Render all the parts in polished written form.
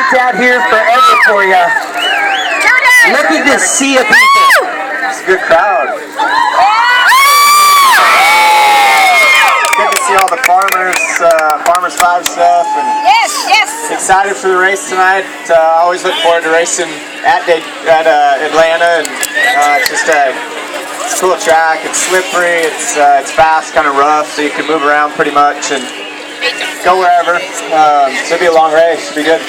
worked out here forever for you. Look at this sea of people. It's a good crowd. Good to see all the Farmers 5 stuff, and excited for the race tonight. Always look forward to racing at Atlanta, and it's a cool track. It's slippery, it's fast, kind of rough, so you can move around pretty much and go wherever. It's gonna be a long race. It'll be good.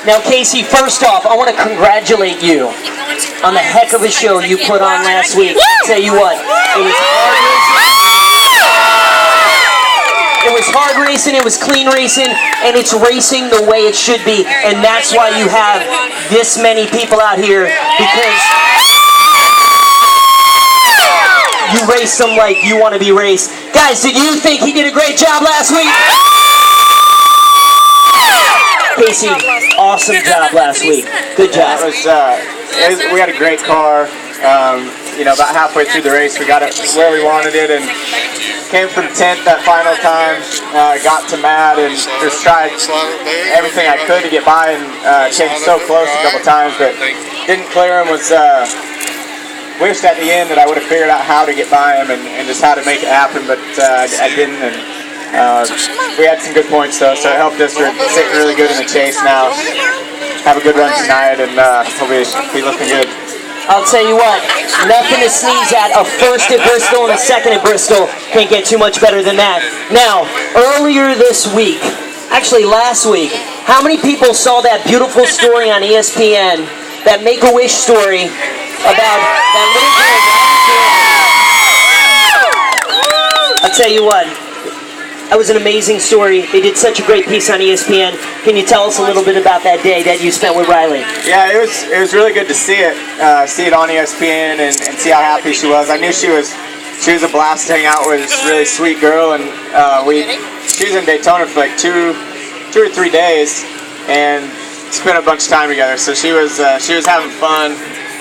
Now, Kasey, first off, I want to congratulate you on the heck of a show you put on last week. I'll tell you what, it was hard racing, it was clean racing, and it's racing the way it should be. And that's why you have this many people out here, because you race them like you want to be raced. Guys, did you think he did a great job last week? Kasey, awesome job last week. Good job. We had a great car. About halfway through the race, we got it where we wanted it, and came from 10th that final time. Got to Matt and just tried everything I could to get by, and came so close a couple times, but didn't clear him. Wished at the end that I would have figured out how to get by him and just how to make it happen, but I didn't. And we had some good points though, so it helped us. We're sitting really good in the chase now. Have a good run tonight, and hopefully be looking good. I'll tell you what, nothing to sneeze at. A first at Bristol and a second at Bristol. Can't get too much better than that. Now, earlier this week, actually last week, how many people saw that beautiful story on ESPN, that Make-A-Wish story about that little girl? I'll tell you what, that was an amazing story. They did such a great piece on ESPN. Can you tell us a little bit about that day that you spent with Riley? Yeah, it was really good to see it on ESPN and see how happy she was. I knew she was a blast to hang out with. She's a really sweet girl, and she was in Daytona for like two or 3 days and spent a bunch of time together. So she was having fun,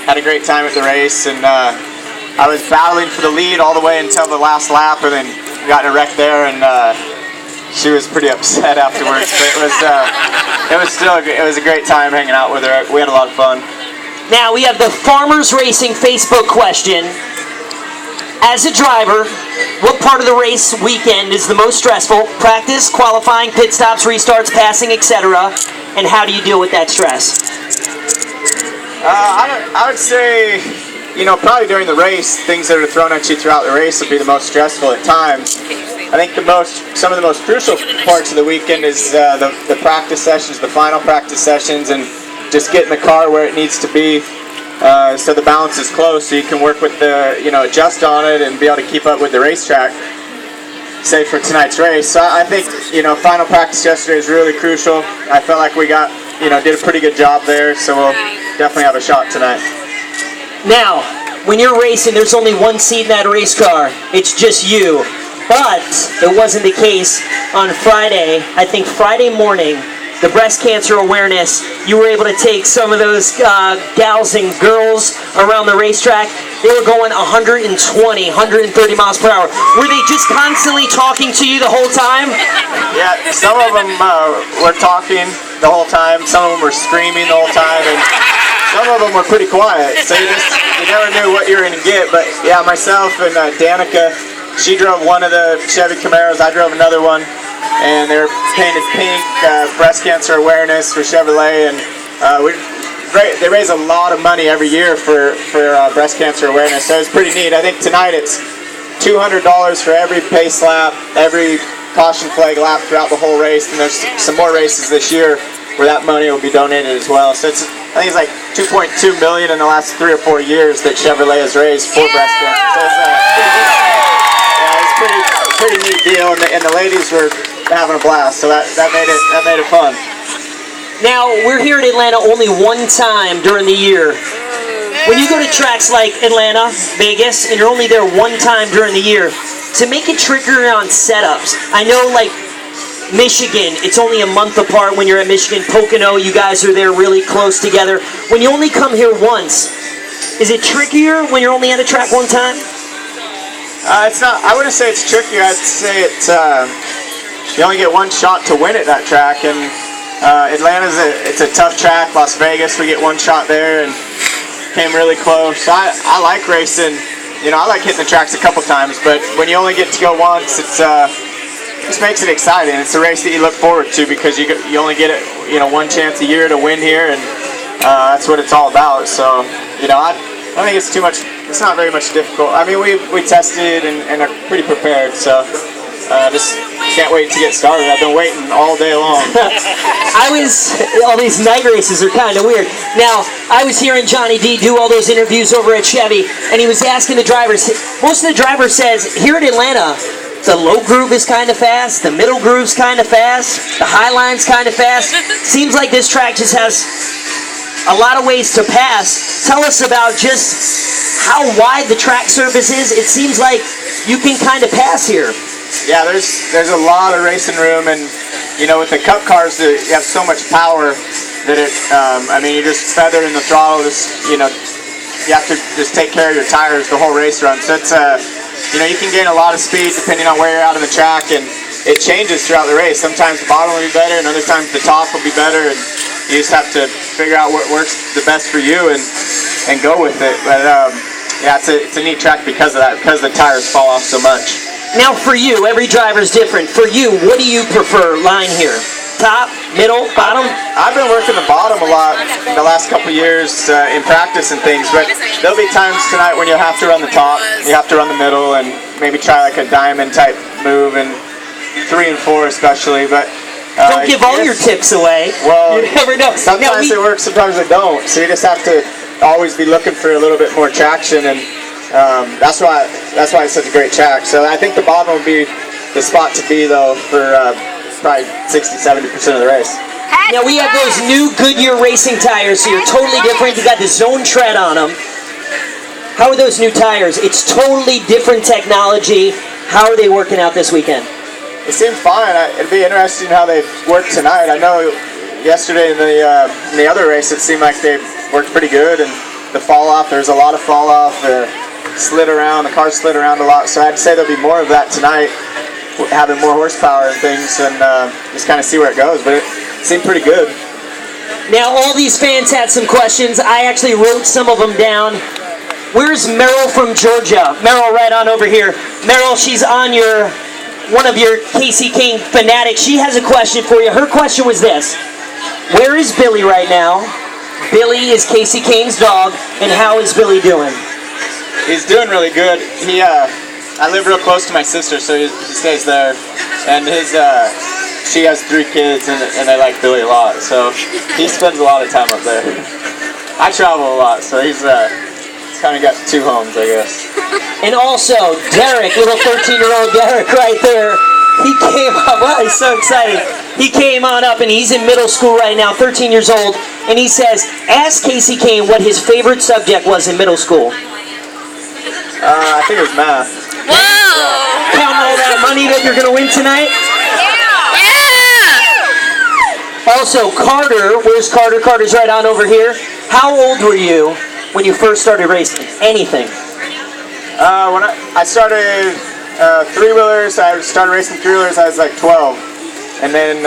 had a great time at the race, and I was battling for the lead all the way until the last lap, and then got in a wreck there, and she was pretty upset afterwards. But it was a great time hanging out with her. We had a lot of fun. Now we have the Farmers Racing Facebook question. As a driver, what part of the race weekend is the most stressful? Practice, qualifying, pit stops, restarts, passing, etc. And how do you deal with that stress? I would say, probably during the race, things that are thrown at you throughout the race would be the most stressful at times. I think some of the most crucial parts of the weekend is the practice sessions, the final practice sessions, and just getting the car where it needs to be, so the balance is close, so you can work with adjust on it and be able to keep up with the racetrack, say for tonight's race. So I think, final practice yesterday is really crucial. I felt like we did a pretty good job there, so we'll definitely have a shot tonight. Now, when you're racing, there's only one seat in that race car. It's just you. But it wasn't the case on Friday. I think Friday morning, the breast cancer awareness, you were able to take some of those gals and girls around the racetrack. They were going 120, 130 miles per hour. Were they just constantly talking to you the whole time? Yeah, some of them were talking the whole time. Some of them were screaming the whole time, and some of them were pretty quiet. So you never knew what you were going to get. But yeah, myself and Danica, she drove one of the Chevy Camaros. I drove another one, and they were painted pink, breast cancer awareness for Chevrolet, and they raise a lot of money every year for breast cancer awareness. So it's pretty neat. I think tonight it's $200 for every pace lap, every caution flag lap throughout the whole race, and there's some more races this year where that money will be donated as well. So I think it's like $2.2 million in the last 3 or 4 years that Chevrolet has raised for breast cancer. So it's a pretty neat deal, and the ladies were having a blast. So that made it fun. Now we're here in Atlanta only one time during the year. When you go to tracks like Atlanta, Vegas, and you're only there one time during the year, to make it trickier on setups, I know like Michigan, it's only a month apart when you're at Michigan. Pocono, you guys are there really close together. When you only come here once, is it trickier when you're only at a track one time? It's not. I wouldn't say it's trickier. I'd say it's you only get one shot to win at that track, and It's a tough track. Las Vegas, we get one shot there and came really close. So I like racing. You know, I like hitting the tracks a couple times, but when you only get to go once, it just makes it exciting. It's a race that you look forward to because you only get it, you know, one chance a year to win here, and that's what it's all about. So, you know, I don't think it's too much. It's not very much difficult. I mean, we tested and are pretty prepared. So just can't wait to get started. I've been waiting all day long. All these night races are kind of weird. Now, I was hearing Johnny D do all those interviews over at Chevy, and he was asking the drivers. Most of the drivers says, here at Atlanta, the low groove is kind of fast, the middle groove's kind of fast, the high line's kind of fast. Seems like this track just has a lot of ways to pass. Tell us about just how wide the track surface is. It seems like you can kind of pass here. Yeah, there's a lot of racing room, and you know, with the cup cars, you have so much power that I mean, you just feather in the throttle. You know, you have to just take care of your tires the whole race run. So it's you know, you can gain a lot of speed depending on where you're out on the track, and it changes throughout the race. Sometimes the bottom will be better, and other times the top will be better, and you just have to figure out what works the best for you and go with it. But yeah, it's a neat track because of that, because the tires fall off so much. Now for you, every driver's different. For you, what do you prefer line here? Top, middle, bottom? I've been working the bottom a lot the last couple of years in practice and things, but there'll be times tonight when you'll have to run the top, you have to run the middle, and maybe try like a diamond type move, and 3 and 4 especially. But don't give all your tips away. Well, you never know. Sometimes it works, sometimes it don't. So you just have to always be looking for a little bit more traction, and that's why it's such a great track. So I think the bottom will be the spot to be, though, for probably 60-70% of the race. Now we have those new Goodyear racing tires, so you're totally different. You got the zone tread on them. How are those new tires? It's totally different technology. How are they working out this weekend? It seemed fine. It'd be interesting how they worked tonight. I know yesterday in the other race, it seemed like they worked pretty good, and the fall off, there's a lot of fall off. Slid around, the car slid around a lot, so I'd say there'll be more of that tonight, having more horsepower and things, and just kind of see where it goes, but it seemed pretty good. Now all these fans had some questions. I actually wrote some of them down. Where's Meryl from Georgia? Meryl, right on over here. Meryl, she's on one of your Kasey Kahne fanatics. She has a question for you. Her question was this: where is Billy right now? Billy is Kasey Kahne's dog, and how is Billy doing? He's doing really good. I live real close to my sister, so he stays there. And she has 3 kids, and they like Billy a lot, so he spends a lot of time up there. I travel a lot, so he's kind of got 2 homes, I guess. And also, Derek, little 13-year-old Derek right there, he came up, wow, he's so excited. He came on up, and he's in middle school right now, 13 years old, and he says, ask Kasey Kahne what his favorite subject was in middle school. I think it was math. Whoa! Count all that money that you're going to win tonight? Yeah! Also, Carter, where's Carter? Carter's right on over here. How old were you when you first started racing? Anything? When I started 3-wheelers, I started racing 3-wheelers, I was like 12. And then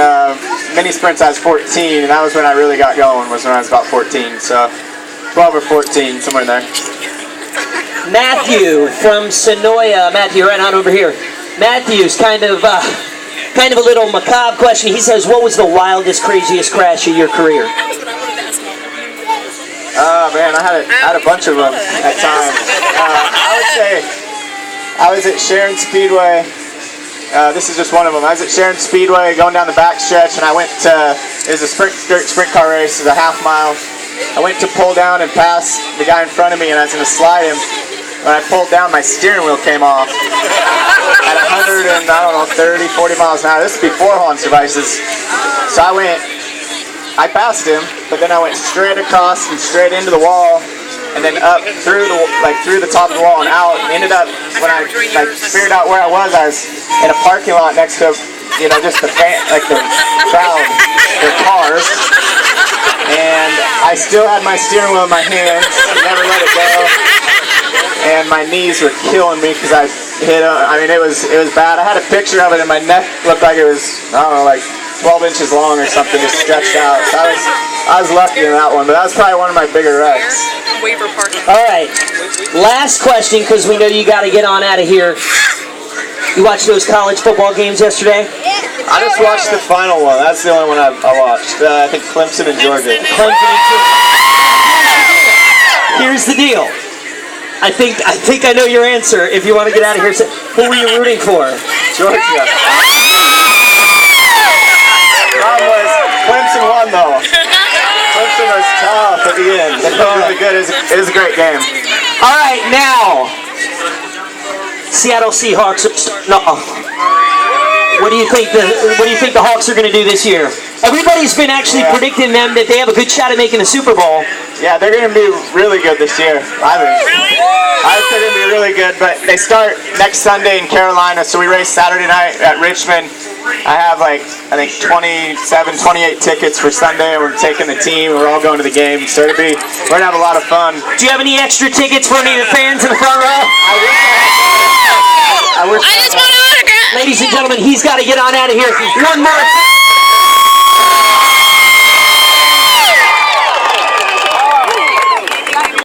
mini sprints, I was 14, and that was when I really got going, was when I was about 14. So 12 or 14, somewhere in there. Matthew from Sonoya. Matthew, right on over here. Matthew's kind of a little macabre question. He says, what was the wildest, craziest crash of your career? Man, I had a bunch of them at times. I would say I was at Sharon Speedway. This is just one of them. I was at Sharon Speedway going down the back stretch, and I went to, it was a sprint car race, it was a half mile. I went to pull down and pass the guy in front of me, and I was going to slide him. When I pulled down, my steering wheel came off at 130, 40 miles an hour. This is before Hans devices. So I passed him, but then I went straight across and straight into the wall, and then up through the top of the wall and out, and ended up, when I figured out where I was in a parking lot next to, just the crowd, the cars, and I still had my steering wheel in my hands, never let it go, and my knees were killing me because I hit, it was bad. I had a picture of it, and my neck looked like it was, I don't know, like 12 inches long or something, just stretched out. So I was lucky in that one, but that was probably one of my bigger wrecks. Waiver parking. All right, last question, because we know you got to get on out of here. You watched those college football games yesterday? I just watched the final one. That's the only one I watched. I think Clemson and Georgia. Here's the deal. I think I know your answer. If you want to get out of here, who were you rooting for? Georgia. Problem was, Clemson won though. Clemson was tough at the end. They played really good. It was a great game. All right, now Seattle Seahawks are starting off. What do you think the Hawks are going to do this year? Everybody's been actually predicting them that they have a good shot at making the Super Bowl. Yeah, they're going to be really good this year. I think they're going to be really good, but they start next Sunday in Carolina, so we race Saturday night at Richmond. I have I think 27, 28 tickets for Sunday, and we're taking the team, and we're all going to the game, so we're going to have a lot of fun. Do you have any extra tickets for any of the fans in the front row? I just want an autograph. Ladies and gentlemen, he's got to get on out of here. One more.